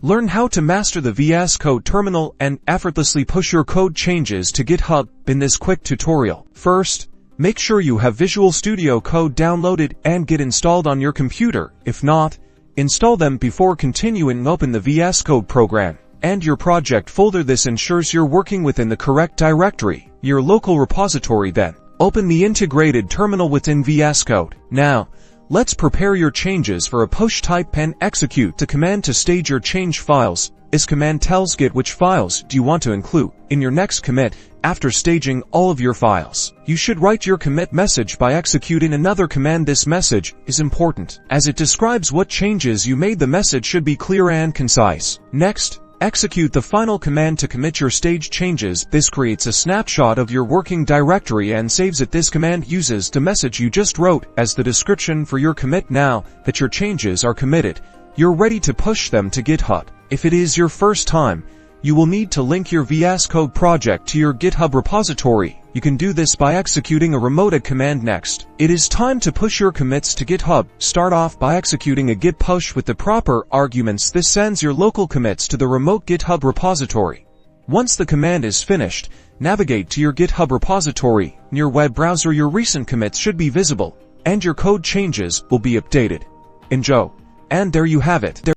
Learn how to master the VS Code terminal and effortlessly push your code changes to GitHub in this quick tutorial. First, make sure you have Visual Studio Code downloaded and Git installed on your computer. If not, install them before continuing. Open the VS Code program and your project folder. This ensures you're working within the correct directory, your local repository. Then, open the integrated terminal within VS Code. Now, let's prepare your changes for a push. Type and execute the command to stage your change files. This command tells Git which files do you want to include in your next commit. After staging all of your files, you should write your commit message by executing another command. This message is important as it describes what changes you made. The message should be clear and concise. Next, execute the final command to commit your staged changes. This creates a snapshot of your working directory and saves it. This command uses the message you just wrote as the description for your commit. Now that your changes are committed, you're ready to push them to GitHub. If it is your first time, you will need to link your VS Code project to your GitHub repository. You can do this by executing a remote command. Next, it is time to push your commits to GitHub. Start off by executing a git push with the proper arguments. This sends your local commits to the remote GitHub repository. Once the command is finished, navigate to your GitHub repository. In your web browser, your recent commits should be visible, and your code changes will be updated. Enjoy! And there you have it.